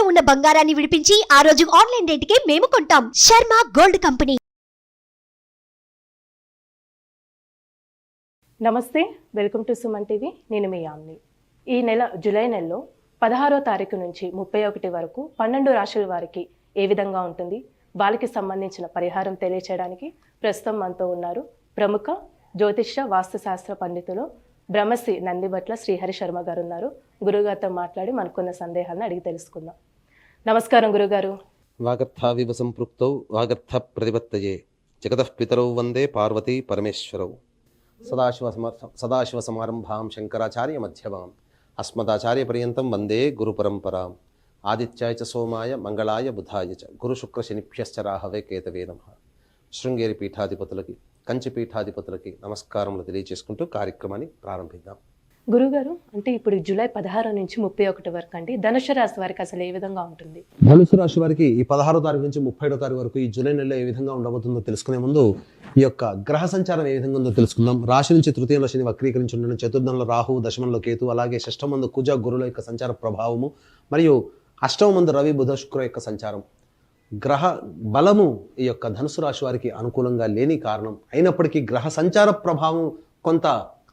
ఉన్న బంగారాన్ని విడిపించి ఆ రోజు ఆన్లైన్ రేటుకే మేము కొంటాం. Sharma gold company. నమస్తే, వెల్కమ్ టు సుమన్ టీవీ. నేను మీ యామ్ని. ఈ నెల జూలై నెలలో 16వ తారీఖు నుంచి 31 వరకు 12 రాశుల వారికి ఏ విధంగా ఉంటుంది, వాళ్ళకి సంబంధించిన పరిహారం తెలియచేయడానికి ప్రస్తుతం మనతో ఉన్నారు ప్రముఖ జ్యోతిష్య వాస్తుశాస్త్ర పండితులు బ్రహ్మశ్రీ నందిబట్ల శ్రీహరి శర్మ గారు ఉన్నారు. గురుగారితో మాట్లాడి మనకున్న సందేహాలను అడిగి తెలుసుకుందాం. నమస్కారం గురుగారు. వాగర్థావివ సంపృక్తౌ వాగర్థ ప్రతిపత్తయే జగతః పితరౌ వందే పార్వతీ పరమేశ్వరౌ. సదాశివ సమారంభాం శంకరాచార్య మధ్యమాం అస్మదాచార్య పర్యంతం వందే గురు పరంపరాం. ఆదిత్యాయ చ సోమాయ మంగళాయ బుధాయ చ గురు శుక్ర శనిభ్యశ్చ రాహవే కేతవే నమః. శృంగేరి పీఠాధిపతులకి, కంచి పీఠాధిపతులకి నమస్కారములు తెలియజేసుకుంటూ కార్యక్రమాన్ని ప్రారంభిద్దాం. గురుగారు, అంటే ఇప్పుడు జూలై 16 నుంచి 31 వరకు అండి ధనుసు రాశి వారికి అసలు ఏ విధంగా ఉంటుంది? ధనుసు రాశి వారికి ఈ 16వ తారీఖు నుంచి 31వ తారీఖు వరకు ఈ జూలై నెలలో ఏ విధంగా ఉండబోతుందో తెలుసుకునే ముందు ఈ యొక్క గ్రహ సంచారం ఏ విధంగా ఉందో తెలుసుకుందాం. రాశి నుంచి తృతీయంలో శని వక్రీకరించి ఉండడం, చతుర్థంలో రాహు, దశమంలో కేతు, అలాగే షష్టమందు కుజ గురుల యొక్క సంచార ప్రభావము, మరియు అష్టమందు రవి బుధ శుక్ర యొక్క సంచారం. గ్రహ బలము ఈ యొక్క ధనుసు రాశి వారికి అనుకూలంగా లేని కారణం అయినప్పటికీ గ్రహ సంచార ప్రభావం కొంత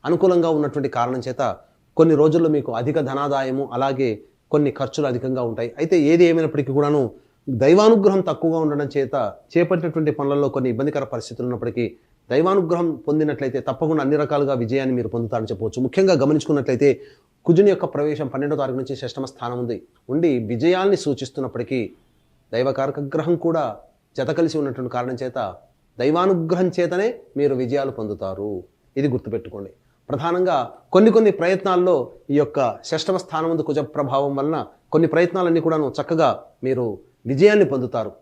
అనుకూలంగా ఉన్నటువంటి కారణం చేత కొన్ని రోజుల్లో మీకు అధిక ధనాదాయము, అలాగే కొన్ని ఖర్చులు అధికంగా ఉంటాయి. అయితే ఏది ఏమైనప్పటికీ కూడాను దైవానుగ్రహం తక్కువగా ఉండడం చేత చేపట్టినటువంటి పనులలో కొన్ని ఇబ్బందికర పరిస్థితులు ఉన్నప్పటికీ దైవానుగ్రహం పొందినట్లయితే తప్పకుండా అన్ని రకాలుగా విజయాన్ని మీరు పొందుతారని చెప్పవచ్చు. ముఖ్యంగా గమనించుకున్నట్లయితే కుజుని యొక్క ప్రవేశం 12వ తారీఖు నుంచి షష్టమ స్థానం ఉండి విజయాల్ని సూచిస్తున్నప్పటికీ దైవకారక గ్రహం కూడా జత కలిసి ఉన్నటువంటి కారణం చేత దైవానుగ్రహం చేతనే మీరు విజయాలు పొందుతారు. ఇది గుర్తుపెట్టుకోండి. ప్రధానంగా కొన్ని ప్రయత్నాల్లో ఈ యొక్క షష్టమ స్థానం కుజ ప్రభావం వలన కొన్ని ప్రయత్నాలన్నీ కూడాను చక్కగా మీరు విజయాన్ని పొందుతారు.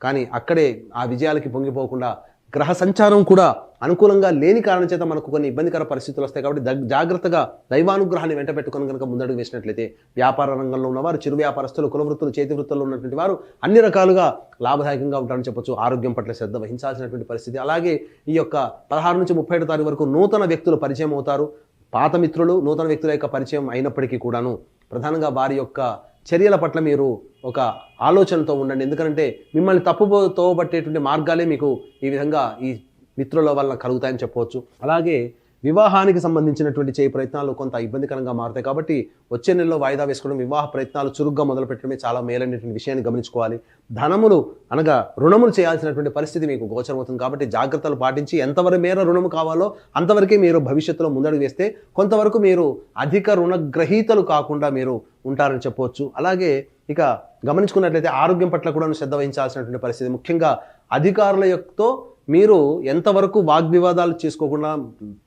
కానీ అక్కడే ఆ విజయాలకి పొంగిపోకుండా గ్రహ సంచారం కూడా అనుకూలంగా లేని కారణం చేత మనకు కొన్ని ఇబ్బందికర పరిస్థితులు వస్తాయి. కాబట్టి జాగ్రత్తగా దైవానుగ్రహాన్ని వెంట పెట్టుకొని కనుక ముందడుగు వేసినట్లయితే వ్యాపార రంగంలో ఉన్నవారు, చిరు వ్యాపారస్తులు, కుల వృత్తులు, చేతి వృత్తుల్లో ఉన్నటువంటి వారు అన్ని రకాలుగా లాభదాయకంగా ఉంటారని చెప్పొచ్చు. ఆరోగ్యం పట్ల శ్రద్ధ వహించాల్సినటువంటి పరిస్థితి. అలాగే ఈ యొక్క 16 నుంచి 31 తారీఖు వరకు నూతన వ్యక్తులు పరిచయం అవుతారు. పాత మిత్రులు, నూతన వ్యక్తుల యొక్క పరిచయం అయినప్పటికీ కూడాను ప్రధానంగా వారి యొక్క చర్యల పట్ల మీరు ఒక ఆలోచనతో ఉండండి. ఎందుకంటే మిమ్మల్ని తప్పుతోబట్టేటువంటి మార్గాలే మీకు ఈ విధంగా ఈ మిత్రుల వల్ల కలుగుతాయని చెప్పవచ్చు. అలాగే వివాహానికి సంబంధించినటువంటి చేయి ప్రయత్నాలు కొంత ఇబ్బందికరంగా మారుతాయి. కాబట్టి వచ్చే నెలలో వాయిదా వేసుకోవడం, వివాహ ప్రయత్నాలు చురుగ్గా మొదలుపెట్టడమే చాలా మేలైనటువంటి విషయాన్ని గమనించుకోవాలి. ధనములు అనగా రుణములు చేయాల్సినటువంటి పరిస్థితి మీకు గోచరమవుతుంది. కాబట్టి జాగ్రత్తలు పాటించి ఎంతవరకు మేర రుణము కావాలో అంతవరకే మీరు భవిష్యత్తులో ముందడుగు వేస్తే కొంతవరకు మీరు అధిక రుణగ్రహీతలు కాకుండా మీరు ఉంటారని చెప్పవచ్చు. అలాగే ఇక గమనించుకున్నట్లయితే ఆరోగ్యం పట్ల కూడా శ్రద్ధ వహించాల్సినటువంటి పరిస్థితి. ముఖ్యంగా అధికారుల యొక్కతో మీరు ఎంతవరకు వాగ్వివాదాలు చేసుకోకుండా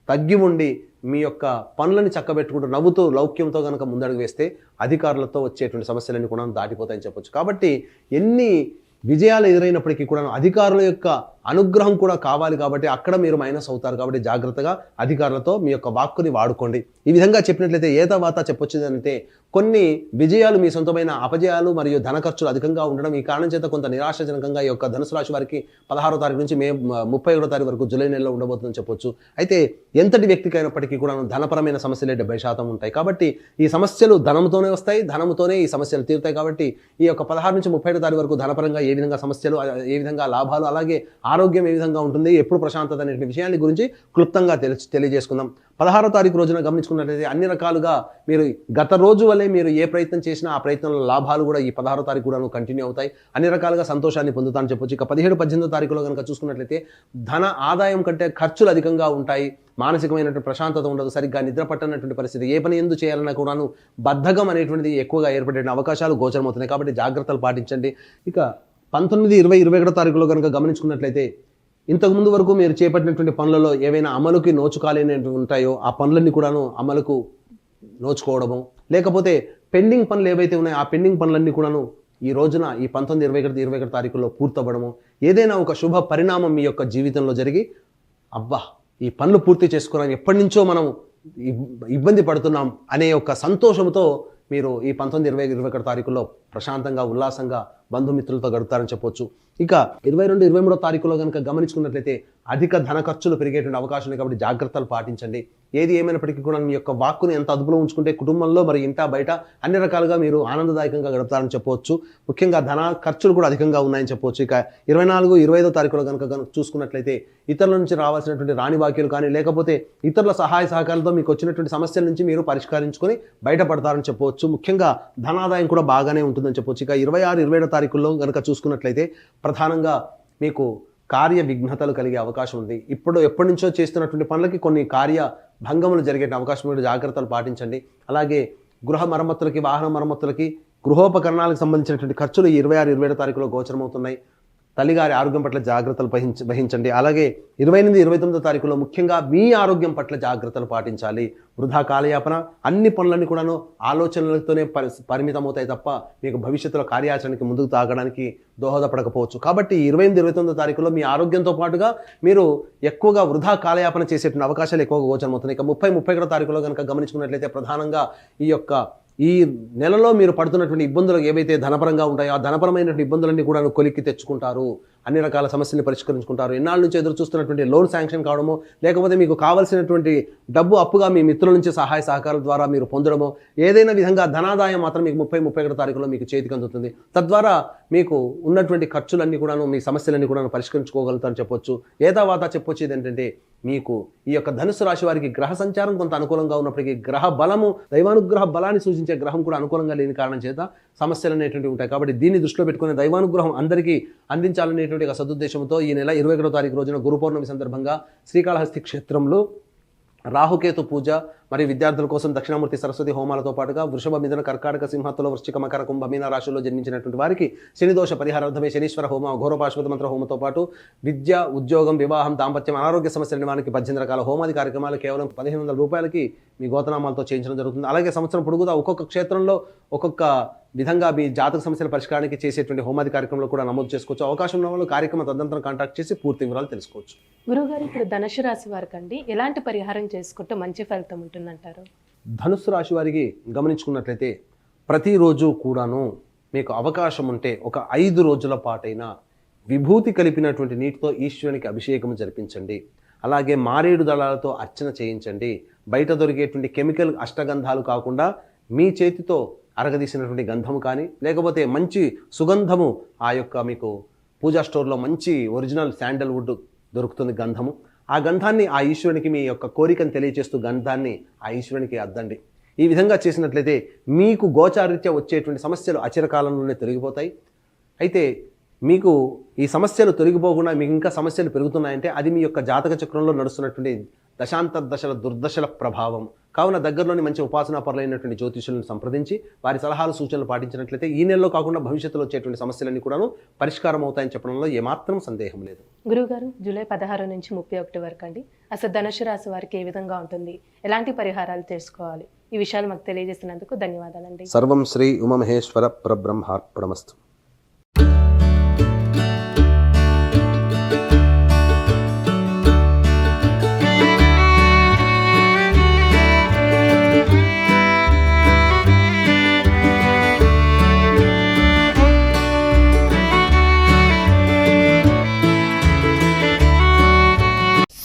తగ్గి ఉండి మీ యొక్క పనులని చక్కబెట్టుకుంటూ నవ్వుతూ లౌక్యంతో కనుక ముందడుగు వేస్తే అధికారులతో వచ్చేటువంటి సమస్యలన్నీ కూడా దాటిపోతాయని చెప్పొచ్చు. కాబట్టి ఎన్ని విజయాలు ఎదురైనప్పటికీ కూడా అధికారుల యొక్క అనుగ్రహం కూడా కావాలి. కాబట్టి అక్కడ మీరు మైనస్ అవుతారు. కాబట్టి జాగ్రత్తగా అధికారులతో మీ యొక్క వాక్కుని వాడుకోండి. ఈ విధంగా చెప్పినట్లయితే ఏతవాత చెప్పొచ్చిందంటే కొన్ని విజయాలు మీ సొంతమైన అపజయాలు మరియు ధన ఖర్చులు అధికంగా ఉండడం, ఈ కారణం చేత కొంత నిరాశాజనకంగా ఈ యొక్క ధనుసు రాశి వారికి 16వ తారీఖు నుంచి మే 31వ తారీఖు వరకు జూలై నెలలో ఉండబోతుందని చెప్పొచ్చు. అయితే ఎంతటి వ్యక్తికి అయినప్పటికీ కూడా ధనపరమైన సమస్యలే 70% ఉంటాయి. కాబట్టి ఈ సమస్యలు ధనంతోనే వస్తాయి, ధనంతోనే ఈ సమస్యలు తీరుతాయి. కాబట్టి ఈ యొక్క 16 నుంచి 31 తారీఖు వరకు ధనపరంగా ఏ విధంగా సమస్యలు, ఏ విధంగా లాభాలు, అలాగే ఆరోగ్యం ఏ విధంగా ఉంటుంది, ఎప్పుడు ప్రశాంతత అనే విషయాన్ని గురించి క్లుప్తంగా తెలియజేసుకుందాం. 16వ తారీఖు రోజున గమనించుకున్నట్లయితే అన్ని రకాలుగా మీరు గత రోజు వల్లే మీరు ఏ ప్రయత్నం చేసినా ఆ ప్రయత్నంలో లాభాలు కూడా ఈ 16వ తారీఖు కూడా కంటిన్యూ అవుతాయి. అన్ని రకాలుగా సంతోషాన్ని పొందుతానని చెప్పొచ్చు. ఇక 17, 18వ తారీఖులో కనుక చూసుకున్నట్లయితే ధన ఆదాయం కంటే ఖర్చులు అధికంగా ఉంటాయి. మానసికమైనటువంటి ప్రశాంతత ఉండదు, సరిగ్గా నిద్ర పట్టనటువంటి పరిస్థితి, ఏ పని ఎందు చేయాలన్నా కూడాను బద్ధకం అనేటువంటిది ఎక్కువగా ఏర్పడే అవకాశాలు గోచరమవుతున్నాయి. కాబట్టి జాగ్రత్తలు పాటించండి. ఇక 19, 20, 21 తారీఖులో కనుక గమనించుకున్నట్లయితే ఇంతకుముందు వరకు మీరు చేపట్టినటువంటి పనులలో ఏవైనా అమలుకి నోచుకాలేనటువంటి ఉంటాయో ఆ పనులన్నీ కూడాను అమలుకు నోచుకోవడము, లేకపోతే పెండింగ్ పనులు ఏవైతే ఉన్నాయో ఆ పెండింగ్ పనులన్నీ కూడాను ఈ రోజున ఈ 19, 21 తారీఖుల్లో పూర్తవ్వడము, ఏదైనా ఒక శుభ పరిణామం మీ యొక్క జీవితంలో జరిగి అబ్బా ఈ పనులు పూర్తి చేసుకోవడానికి ఎప్పటి నుంచో మనం ఇబ్బంది పడుతున్నాం అనే ఒక సంతోషంతో మీరు ఈ 19, 20, 21 తారీఖుల్లో ప్రశాంతంగా, ఉల్లాసంగా బంధుమిత్రులతో గడుపుతారని చెప్పొచ్చు. ఇక 22, 23 తారీఖులో కనుక గమనించుకున్నట్లయితే అధిక ధన ఖర్చులు పెరిగేటువంటి అవకాశం ఉంది. కాబట్టి జాగ్రత్తలు పాటించండి. ఏది ఏమైనప్పటికీ కూడా మీ యొక్క వాక్కుని ఎంత అదుపులో ఉంచుకుంటే కుటుంబంలో మరి ఇంట బయట అన్ని రకాలుగా మీరు ఆనందదాయకంగా గడుపుతారని చెప్పవచ్చు. ముఖ్యంగా ధన ఖర్చులు కూడా అధికంగా ఉన్నాయని చెప్పవచ్చు. ఇక 24, 25 తారీఖులో కనుక చూసుకున్నట్లయితే ఇతరుల నుంచి రావాల్సినటువంటి రాని బాకీలు కానీ లేకపోతే ఇతరుల సహాయ సహకారాలతో మీకు వచ్చినటువంటి సమస్యల నుంచి మీరు పరిష్కరించుకొని బయటపడతారని చెప్పవచ్చు. ముఖ్యంగా ధనాదాయం కూడా బాగానే ఉంటుందని చెప్పవచ్చు. ఇక 26, 27 తారీఖుల్లో కనుక చూసుకున్నట్లయితే ప్రధానంగా మీకు కార్య విఘ్నతలు కలిగే అవకాశం ఉంది. ఎప్పటి నుంచో చేస్తున్నటువంటి పనులకి కొన్ని కార్య భంగములు జరిగే అవకాశం ఉంది. జాగ్రత్తలు పాటించండి. అలాగే గృహ మరమ్మతులకి, వాహన మరమ్మతులకి, గృహోపకరణాలకు సంబంధించినటువంటి ఖర్చులు 26, 27 తారీఖులో గోచరమవుతున్నాయి. తల్లిగారి ఆరోగ్యం పట్ల జాగ్రత్తలు వహించండి. అలాగే 28, 29 తారీఖులో ముఖ్యంగా మీ ఆరోగ్యం పట్ల జాగ్రత్తలు పాటించాలి. వృధా కాలయాపన, అన్ని పనులన్నీ కూడాను ఆలోచనలతోనే పరిమితమవుతాయి తప్ప మీకు భవిష్యత్తులో కార్యాచరణకి ముందుకు తాగడానికి దోహదపడకపోవచ్చు. కాబట్టి 28, 29 తారీఖులో మీ ఆరోగ్యంతో పాటుగా మీరు ఎక్కువగా వృధా కాలయాపన చేసేటువంటి అవకాశాలు ఎక్కువగా గోచరమవుతున్నాయి. ఇక 30, 31 తారీఖులో కనుక గమనించుకున్నట్లయితే ప్రధానంగా ఈ నెలలో మీరు పడుతున్నటువంటి ఇబ్బందులు ఏవైతే ధనపరంగా ఉంటాయో ఆ ధనపరమైనటువంటి ఇబ్బందులన్నీ కూడా కొలిక్కి తెచ్చుకుంటారు. అన్ని రకాల సమస్యల్ని పరిష్కరించుకుంటారు. ఎన్నాళ్ళ నుంచి ఎదురు చూస్తున్నటువంటి లోన్ శాంక్షన్ కావడమో లేకపోతే మీకు కావాల్సినటువంటి డబ్బు అప్పుగా మీ మిత్రుల నుంచి సహాయ సహకారాల ద్వారా మీరు పొందడమో ఏదైనా విధంగా ధనాదాయం మాత్రం మీకు 30, 31 తారీఖులో మీకు చేతికి అందుతుంది. తద్వారా మీకు ఉన్నటువంటి ఖర్చులన్నీ కూడాను మీ సమస్యలన్నీ కూడా పరిష్కరించుకోగలుగుతారని చెప్పొచ్చు. ఏదావాత చెప్పొచ్చు ఏంటంటే మీకు ఈ యొక్క ధనుసు రాశి వారికి గ్రహ సంచారం కొంత అనుకూలంగా ఉన్నప్పటికీ గ్రహ బలము, దైవానుగ్రహ బలాన్ని సూచించే గ్రహం కూడా అనుకూలంగా లేని కారణం చేత సమస్యలు అనేటువంటివి ఉంటాయి. కాబట్టి దీన్ని దృష్టిలో పెట్టుకుని దైవానుగ్రహం అందరికీ అందించాలనేటువంటి ఒక సదుద్దేశంతో ఈ నెల 21వ తారీఖు రోజున గురు పౌర్ణమి సందర్భంగా శ్రీకాళహస్తి క్షేత్రంలో రాహుకేతు పూజ మరియు విద్యార్థుల కోసం దక్షిణామూర్తి సరస్వతి హోమాలతో పాటుగా వృషభ, మిథున, కర్కాటక, సింహత్తుల, వృశ్చిక, మకర, కుంభ, మీన రాశుల్లో జన్మించినటువంటి వారికి శని దోష పరిహారార్థమే శనీశ్వర హోమ, ఘోర పాశుపత మంత్ర హోమంతో పాటు విద్య, ఉద్యోగం, వివాహం, దాంపత్యం, అనారోగ్య సమస్యల నివారణకి 18 రకాల హోమాది కార్యక్రమాలు కేవలం 1500 రూపాయలకి మీ గోతనామాలతో చేయించడం జరుగుతుంది. అలాగే సంవత్సరం పొడుగుదా ఒక్కొక్క క్షేత్రంలో ఒక్కొక్క విధంగా మీ జాతక సమస్యల పరిష్కారానికి చేసేటువంటి హోమాది కార్యక్రమంలో కూడా నమోదు చేసుకోవచ్చు. అవకాశం ఉన్న వాళ్ళు కార్యక్రమం తదనంతరం కాంటాక్ట్ చేసి పూర్తి వివరాలు తెలుసుకోవచ్చు. గురుగారు, ఇప్పుడు ధనుసు రాశి వారికి అండి ఎలాంటి పరిహారం చేసుకుంటే మంచి ఫలితం ఉంటుందంటారు? ధనుస్సు రాశి వారికి గమనించుకున్నట్లయితే ప్రతిరోజు కూడాను మీకు అవకాశం ఉంటే ఒక 5 రోజుల పాటైనా విభూతి కలిపినటువంటి నీటితో ఈశ్వరునికి అభిషేకం జరిపించండి. అలాగే మారేడు దళాలతో అర్చన చేయించండి. బయట దొరికేటువంటి కెమికల్ అష్టగంధాలు కాకుండా మీ చేతితో అరగదీసినటువంటి గంధము కానీ లేకపోతే మంచి సుగంధము ఆ యొక్క మీకు పూజా స్టోర్లో మంచి ఒరిజినల్ శాండల్వుడ్ దొరుకుతుంది గంధము. ఆ గంధాన్ని ఆ ఈశ్వరునికి మీ యొక్క కోరికను తెలియజేస్తూ గంధాన్ని ఆ ఈశ్వరునికి అద్దండి. ఈ విధంగా చేసినట్లయితే మీకు గోచారీత్యా వచ్చేటువంటి సమస్యలు అచిరకాలంలోనే తొలగిపోతాయి. అయితే మీకు ఈ సమస్యలు తొలగిపోకుండా మీకు ఇంకా సమస్యలు పెరుగుతున్నాయంటే అది మీ యొక్క జాతక చక్రంలో నడుస్తున్నటువంటి దశాంతర్దశల దుర్దశల ప్రభావం. కావున దగ్గరలోని మంచి ఉపాసనా పరులైనటువంటి జ్యోతిషులను సంప్రదించి వారి సలహాలు సూచనలు పాటించినట్లయితే ఈ నెలలో కాకుండా భవిష్యత్తులో వచ్చేటువంటి సమస్యలన్నీ కూడాను పరిష్కారం అవుతాయని చెప్పడంలో ఏమాత్రం సందేహం లేదు. గురుగారు, జూలై 16 నుంచి 31 వరకు అండి అసలు ధనుసు రాశి వారికి ఏ విధంగా ఉంటుంది, ఎలాంటి పరిహారాలు చేసుకోవాలి, ఈ విషయాలు మాకు తెలియజేసినందుకు ధన్యవాదాలండి. సర్వం శ్రీ ఉమామహేశ్వర పరబ్రహ్మార్పణమస్తు.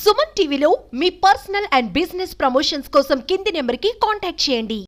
సుమన్ టీవీలో మీ పర్సనల్ అండ్ బిజినెస్ ప్రమోషన్స్ కోసం కింది నెంబర్కి కాంటాక్ట్ చేయండి.